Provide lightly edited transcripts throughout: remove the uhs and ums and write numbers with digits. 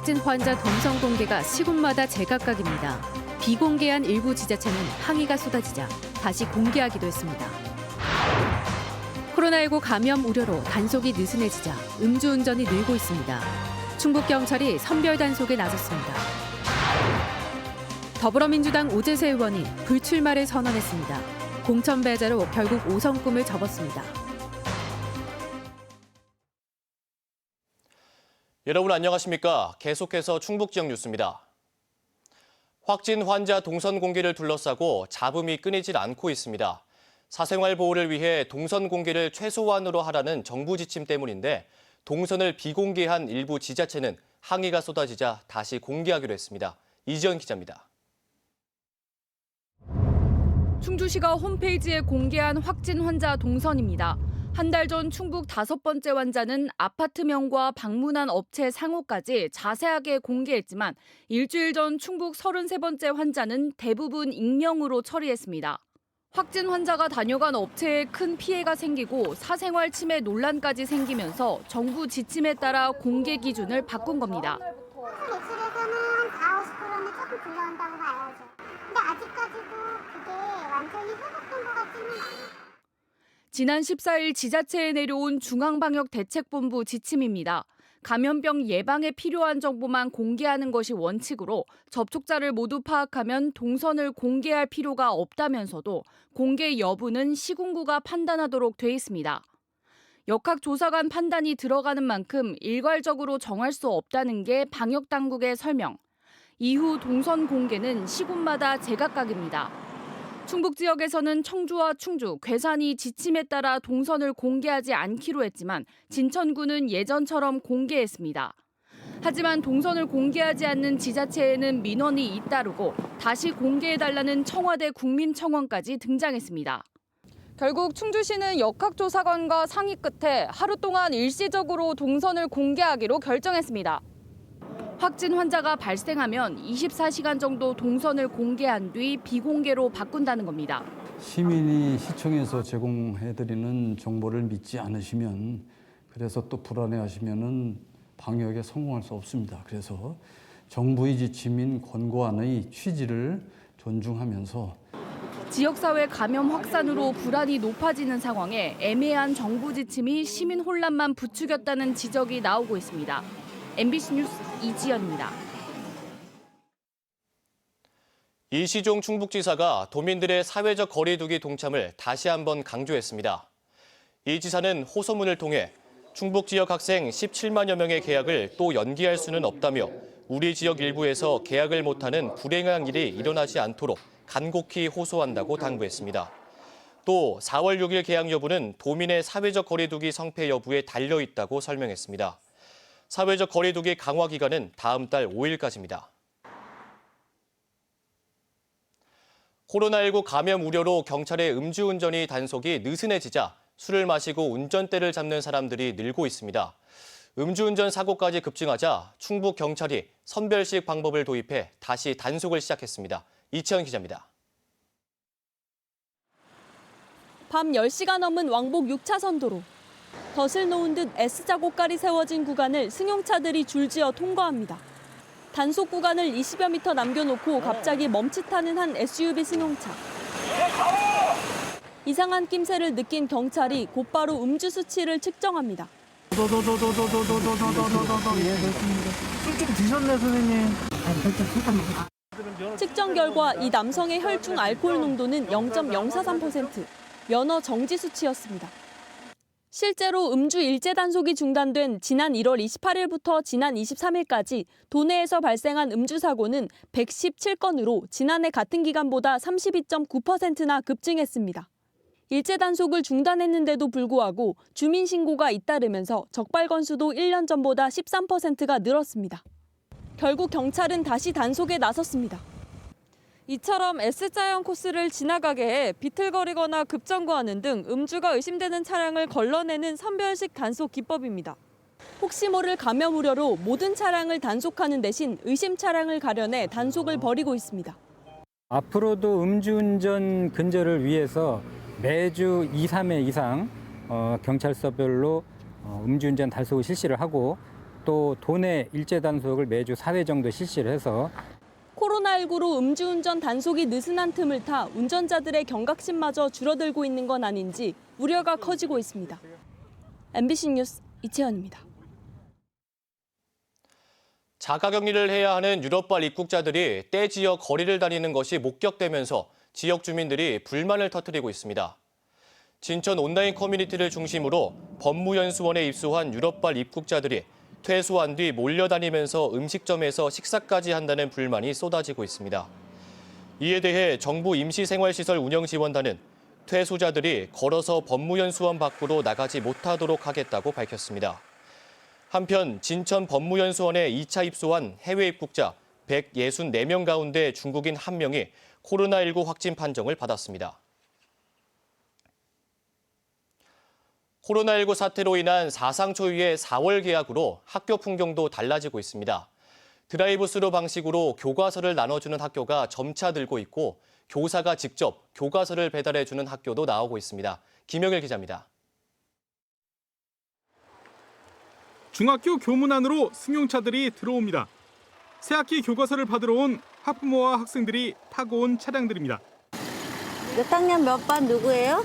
확진 환자 동선 공개가 시군마다 제각각입니다. 비공개한 일부 지자체는 항의가 쏟아지자 다시 공개하기도 했습니다. 코로나19 감염 우려로 단속이 느슨해지자 음주운전이 늘고 있습니다. 충북경찰이 선별 단속에 나섰습니다. 더불어민주당 오재세 의원이 불출마를 선언했습니다. 공천 배제로 결국 5선 꿈을 접었습니다. 여러분 안녕하십니까? 계속해서 충북 지역 뉴스입니다. 확진 환자 동선 공개를 둘러싸고 잡음이 끊이질 않고 있습니다. 사생활 보호를 위해 동선 공개를 최소한으로 하라는 정부 지침 때문인데 동선을 비공개한 일부 지자체는 항의가 쏟아지자 다시 공개하기로 했습니다. 이지연 기자입니다. 충주시가 홈페이지에 공개한 확진 환자 동선입니다. 한 달 전 충북 5번째 환자는 아파트명과 방문한 업체 상호까지 자세하게 공개했지만 일주일 전 충북 33번째 환자는 대부분 익명으로 처리했습니다. 확진 환자가 다녀간 업체에 큰 피해가 생기고 사생활 침해 논란까지 생기면서 정부 지침에 따라 공개 기준을 바꾼 겁니다. 매출에서는 40~50%는 조금 불러온다고 봐야죠. 근데 아직까지도 그게 완전히 회복된 것 같지는 않아요. 지난 14일 지자체에 내려온 중앙방역대책본부 지침입니다. 감염병 예방에 필요한 정보만 공개하는 것이 원칙으로 접촉자를 모두 파악하면 동선을 공개할 필요가 없다면서도 공개 여부는 시군구가 판단하도록 돼 있습니다. 역학조사관 판단이 들어가는 만큼 일괄적으로 정할 수 없다는 게 방역당국의 설명. 이후 동선 공개는 시군마다 제각각입니다. 충북 지역에서는 청주와 충주, 괴산이 지침에 따라 동선을 공개하지 않기로 했지만 진천구는 예전처럼 공개했습니다. 하지만 동선을 공개하지 않는 지자체에는 민원이 잇따르고 다시 공개해달라는 청와대 국민청원까지 등장했습니다. 결국 충주시는 역학조사관과 상의 끝에 하루 동안 일시적으로 동선을 공개하기로 결정했습니다. 확진 환자가 발생하면 24시간 정도 동선을 공개한 뒤 비공개로 바꾼다는 겁니다. 시민이 시청에서 제공해드리는 정보를 믿지 않으시면 그래서 또 불안해하시면은 방역에 성공할 수 없습니다. 그래서 정부의 지침인 권고안의 취지를 존중하면서 지역사회 감염 확산으로 불안이 높아지는 상황에 애매한 정부 지침이 시민 혼란만 부추겼다는 지적이 나오고 있습니다. MBC 뉴스 이지연입니다. 이시종 충북지사가 도민들의 사회적 거리 두기 동참을 다시 한번 강조했습니다. 이 지사는 호소문을 통해 충북 지역 학생 17만여 명의 개학을 또 연기할 수는 없다며 우리 지역 일부에서 개학을 못하는 불행한 일이 일어나지 않도록 간곡히 호소한다고 당부했습니다. 또 4월 6일 개학 여부는 도민의 사회적 거리 두기 성패 여부에 달려 있다고 설명했습니다. 사회적 거리 두기 강화 기간은 다음 달 5일까지입니다. 코로나19 감염 우려로 경찰의 음주운전이 단속이 느슨해지자 술을 마시고 운전대를 잡는 사람들이 늘고 있습니다. 음주운전 사고까지 급증하자 충북 경찰이 선별식 방법을 도입해 다시 단속을 시작했습니다. 이채연 기자입니다. 밤 10시가 넘은 왕복 6차선 도로. 덫을 놓은 듯 S자국깔이 세워진 구간을 승용차들이 줄지어 통과합니다. 단속 구간을 20여 미터 남겨놓고 갑자기 멈칫하는 한 SUV 승용차. 이상한 낌새를 느낀 경찰이 곧바로 음주 수치를 측정합니다. 술 좀 드셨네, 선생님. 측정 결과 이 남성의 혈중 알코올 농도는 0.043%, 면허 정지 수치였습니다. 실제로 음주 일제 단속이 중단된 지난 1월 28일부터 지난 23일까지 도내에서 발생한 음주 사고는 117건으로 지난해 같은 기간보다 32.9%나 급증했습니다. 일제 단속을 중단했는데도 불구하고 주민 신고가 잇따르면서 적발 건수도 1년 전보다 13%가 늘었습니다. 결국 경찰은 다시 단속에 나섰습니다. 이처럼 S자형 코스를 지나가게 해 비틀거리거나 급정거하는 등 음주가 의심되는 차량을 걸러내는 선별식 단속 기법입니다. 혹시 모를 감염 우려로 모든 차량을 단속하는 대신 의심 차량을 가려내 단속을 벌이고 있습니다. 앞으로도 음주운전 근절을 위해서 매주 2~3회 이상 경찰서별로 음주운전 단속을 실시를 하고 또 도내 일제 단속을 매주 4회 정도 실시를 해서 코로나19로 음주운전 단속이 느슨한 틈을 타 운전자들의 경각심마저 줄어들고 있는 건 아닌지 우려가 커지고 있습니다. MBC 뉴스 이채연입니다. 자가격리를 해야 하는 유럽발 입국자들이 떼 지역 거리를 다니는 것이 목격되면서 지역 주민들이 불만을 터뜨리고 있습니다. 진천 온라인 커뮤니티를 중심으로 법무연수원에 입소한 유럽발 입국자들이 퇴소한 뒤 몰려다니면서 음식점에서 식사까지 한다는 불만이 쏟아지고 있습니다. 이에 대해 정부 임시생활시설 운영지원단은 퇴소자들이 걸어서 법무연수원 밖으로 나가지 못하도록 하겠다고 밝혔습니다. 한편 진천 법무연수원에 2차 입소한 해외 입국자 164명 가운데 중국인 1명이 코로나19 확진 판정을 받았습니다. 코로나19 사태로 인한 사상 초유의 4월 개학으로 학교 풍경도 달라지고 있습니다. 드라이브스루 방식으로 교과서를 나눠주는 학교가 점차 늘고 있고 교사가 직접 교과서를 배달해주는 학교도 나오고 있습니다. 김영일 기자입니다. 중학교 교문 안으로 승용차들이 들어옵니다. 새학기 교과서를 받으러 온 학부모와 학생들이 타고 온 차량들입니다. 몇 학년 몇 반 누구예요?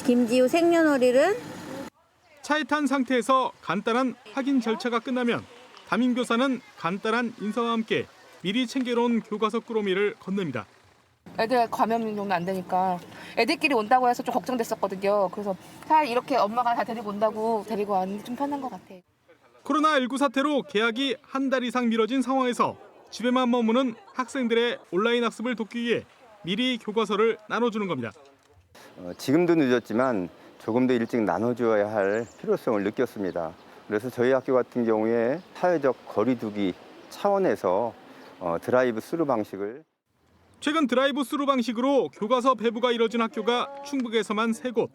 김지우 생년월일은? 차에 탄 상태에서 간단한 확인 절차가 끝나면 담임교사는 간단한 인사와 함께 미리 챙겨놓은 교과서 꾸러미를 건넵니다. 애들 감염 정도 안 되니까 애들끼리 온다고 해서 좀 걱정됐었거든요. 그래서 차라리 이렇게 엄마가 다 데리고 온다고 데리고 왔는데 좀 편한 것 같아요. 코로나19 사태로 개학이 한 달 이상 미뤄진 상황에서 집에만 머무는 학생들의 온라인 학습을 돕기 위해 미리 교과서를 나눠주는 겁니다. 지금도 늦었지만 조금 더 일찍 나눠줘야 할 필요성을 느꼈습니다. 그래서 저희 학교 같은 경우에 사회적 거리두기 차원에서 드라이브 스루 방식을 최근 드라이브 스루 방식으로 교과서 배부가 이뤄진 학교가 충북에서만 3곳.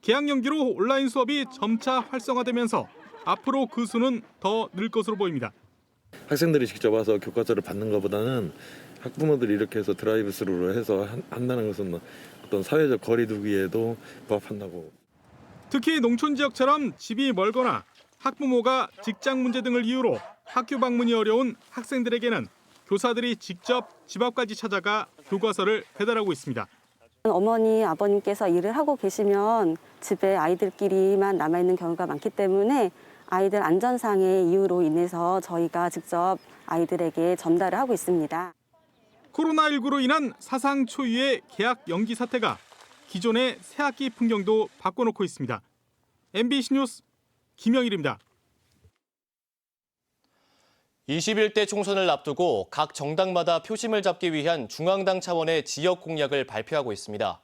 개학 연기로 온라인 수업이 점차 활성화되면서 앞으로 그 수는 더 늘 것으로 보입니다. 학생들이 직접 와서 교과서를 받는 것보다는 학부모들이 이렇게 해서 드라이브 스루로 해서 한다는 것은 어떤 사회적 거리두기에도 부합한다고. 특히 농촌 지역처럼 집이 멀거나 학부모가 직장 문제 등을 이유로 학교 방문이 어려운 학생들에게는 교사들이 직접 집 앞까지 찾아가 교과서를 배달하고 있습니다. 어머니, 아버님께서 일을 하고 계시면 집에 아이들끼리만 남아있는 경우가 많기 때문에 아이들 안전상의 이유로 인해서 저희가 직접 아이들에게 전달을 하고 있습니다. 코로나19로 인한 사상 초유의 개학 연기 사태가 기존의 새학기 풍경도 바꿔놓고 있습니다. MBC 뉴스 김영일입니다. 21대 총선을 앞두고 각 정당마다 표심을 잡기 위한 중앙당 차원의 지역 공약을 발표하고 있습니다.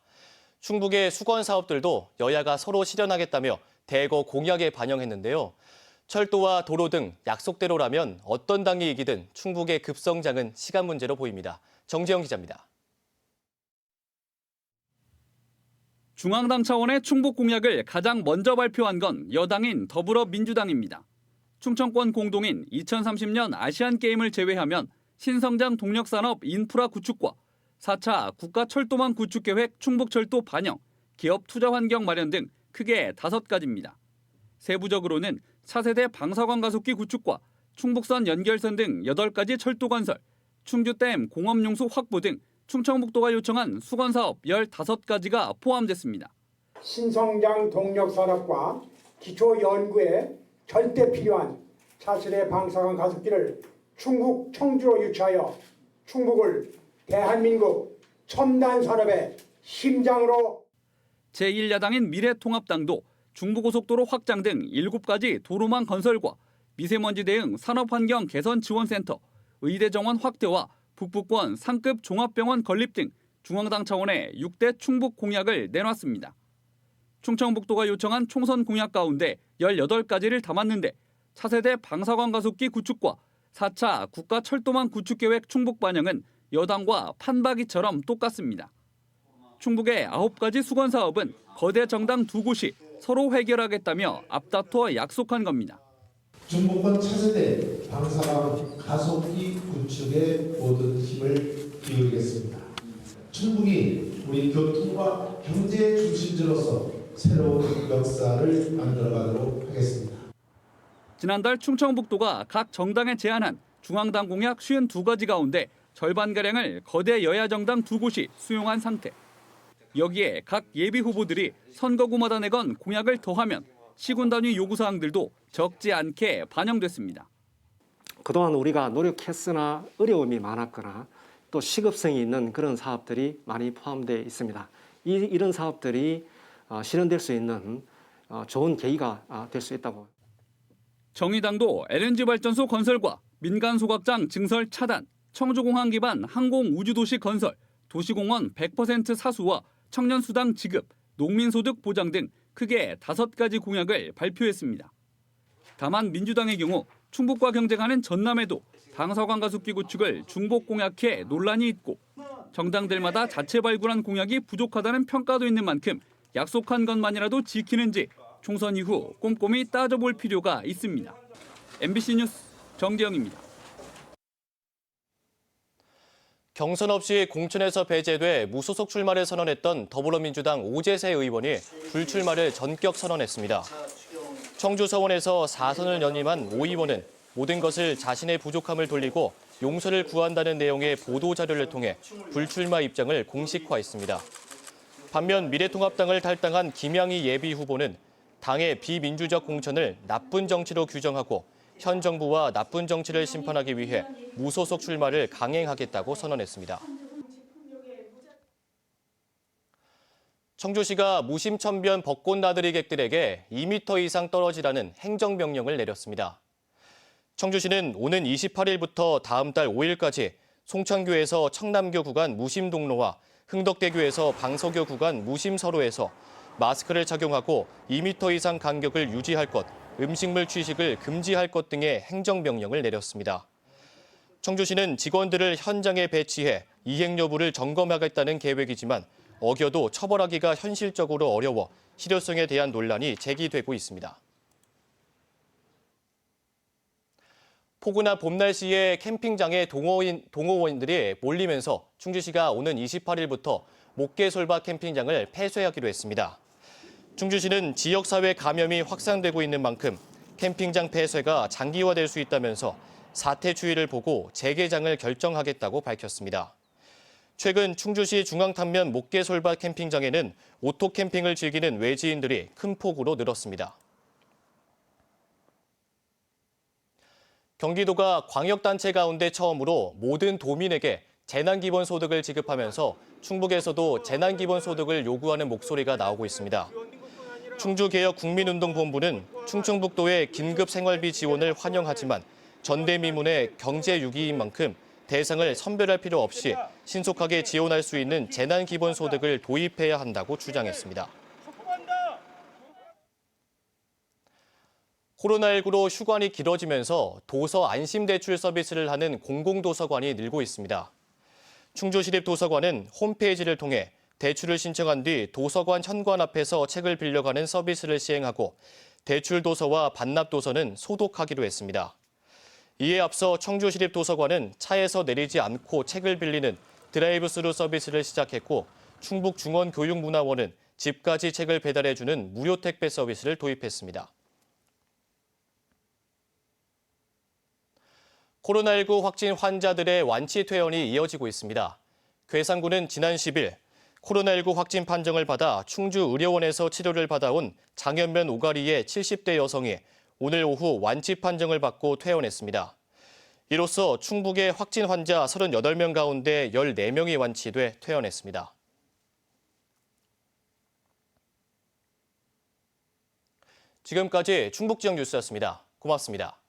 충북의 수건 사업들도 여야가 서로 실현하겠다며 대거 공약에 반영했는데요. 철도와 도로 등 약속대로라면 어떤 당이 이기든 충북의 급성장은 시간 문제로 보입니다. 정지영 기자입니다. 중앙당 차원의 충북 공약을 가장 먼저 발표한 건 여당인 더불어민주당입니다. 충청권 공동인 2030년 아시안게임을 제외하면 신성장 동력산업 인프라 구축과 4차 국가철도망 구축계획 충북철도 반영, 기업 투자 환경 마련 등 크게 5가지입니다. 세부적으로는 차세대 방사관 가속기 구축과 충북선 연결선 등 8가지 철도 건설, 충주댐 공업용수 확보 등 충청북도가 요청한 수건사업 15가지가 포함됐습니다. 신성장 동력산업과 기초연구에 절대 필요한 차세대 방사관 가속기를 충북 청주로 유치하여 충북을 대한민국 첨단 산업의 심장으로. 제1야당인 미래통합당도 중부고속도로 확장 등 7가지 도로망 건설과 미세먼지 대응 산업환경 개선 지원센터, 의대 정원 확대와 북부권 상급 종합병원 건립 등 중앙당 차원의 6대 충북 공약을 내놨습니다. 충청북도가 요청한 총선 공약 가운데 18가지를 담았는데 차세대 방사관 가속기 구축과 4차 국가철도망 구축계획 충북 반영은 여당과 판박이처럼 똑같습니다. 충북의 9가지 수건 사업은 거대 정당 2곳이 서로 해결하겠다며 앞다퉈 약속한 겁니다. 중부권 차세대 방사관 가속기 구축에 모든 힘을 기울이겠습니다. 충북이 우리 교통과 경제 중심지로서 새로운 역사를 만들어가도록 하겠습니다. 지난달 충청북도가 각 정당에 제안한 중앙당 공약 52가지 가운데 절반가량을 거대 여야 정당 2곳이 수용한 상태. 여기에 각 예비 후보들이 선거구마다 내건 공약을 더하면 시군 단위 요구사항들도 적지 않게 반영됐습니다. 그동안 우리가 노력했으나 어려움이 많았거나 또 시급성이 있는 그런 사업들이 많이 포함되어 있습니다. 이런 사업들이 실현될 수 있는 좋은 계기가 될 수 있다고. 정의당도 LNG 발전소 건설과 민간 소각장 증설 차단, 청주공항 기반 항공우주도시 건설, 도시공원 100% 사수와 청년수당 지급, 농민소득 보장 등 크게 5가지 공약을 발표했습니다. 다만 민주당의 경우 충북과 경쟁하는 전남에도 방사관 가습기 구축을 중복 공약해 논란이 있고 정당들마다 자체 발굴한 공약이 부족하다는 평가도 있는 만큼 약속한 것만이라도 지키는지 총선 이후 꼼꼼히 따져볼 필요가 있습니다. MBC 뉴스 정재영입니다. 경선 없이 공천에서 배제돼 무소속 출마를 선언했던 더불어민주당 오재세 의원이 불출마를 전격 선언했습니다. 청주 서원에서 4선을 연임한 오 의원은 모든 것을 자신의 부족함을 돌리고 용서를 구한다는 내용의 보도자료를 통해 불출마 입장을 공식화했습니다. 반면 미래통합당을 탈당한 김양희 예비 후보는 당의 비민주적 공천을 나쁜 정치로 규정하고 현 정부와 나쁜 정치를 심판하기 위해 무소속 출마를 강행하겠다고 선언했습니다. 청주시가 무심천변 벚꽃 나들이 객들에게 2m 이상 떨어지라는 행정명령을 내렸습니다. 청주시는 오는 28일부터 다음 달 5일까지 송천교에서 청남교 구간 무심동로와 흥덕대교에서 방서교 구간 무심서로에서 마스크를 착용하고 2m 이상 간격을 유지할 것, 음식물 취식을 금지할 것 등의 행정명령을 내렸습니다. 청주시는 직원들을 현장에 배치해 이행 여부를 점검하겠다는 계획이지만 어겨도 처벌하기가 현실적으로 어려워 실효성에 대한 논란이 제기되고 있습니다. 포근한 봄 날씨에 캠핑장에 동호원들이 몰리면서 충주시가 오는 28일부터 목계솔밭 캠핑장을 폐쇄하기로 했습니다. 충주시는 지역사회 감염이 확산되고 있는 만큼 캠핑장 폐쇄가 장기화될 수 있다면서 사태 추이를 보고 재개장을 결정하겠다고 밝혔습니다. 최근 충주시 중앙탄면 목계솔밭 캠핑장에는 오토캠핑을 즐기는 외지인들이 큰 폭으로 늘었습니다. 경기도가 광역단체 가운데 처음으로 모든 도민에게 재난기본소득을 지급하면서 충북에서도 재난기본소득을 요구하는 목소리가 나오고 있습니다. 충주개혁국민운동본부는 충청북도의 긴급생활비 지원을 환영하지만 전대미문의 경제유기인 만큼 대상을 선별할 필요 없이 신속하게 지원할 수 있는 재난기본소득을 도입해야 한다고 주장했습니다. 코로나19로 휴관이 길어지면서 도서 안심대출 서비스를 하는 공공도서관이 늘고 있습니다. 충주시립도서관은 홈페이지를 통해 대출을 신청한 뒤 도서관 현관 앞에서 책을 빌려가는 서비스를 시행하고 대출 도서와 반납 도서는 소독하기로 했습니다. 이에 앞서 청주시립도서관은 차에서 내리지 않고 책을 빌리는 드라이브스루 서비스를 시작했고 충북중원교육문화원은 집까지 책을 배달해주는 무료 택배 서비스를 도입했습니다. 코로나19 확진 환자들의 완치 퇴원이 이어지고 있습니다. 괴산군은 지난 10일 코로나19 확진 판정을 받아 충주의료원에서 치료를 받아온 장현면 오가리의 70대 여성이 오늘 오후 완치 판정을 받고 퇴원했습니다. 이로써 충북의 확진 환자 38명 가운데 14명이 완치돼 퇴원했습니다. 지금까지 충북 지역 뉴스였습니다. 고맙습니다.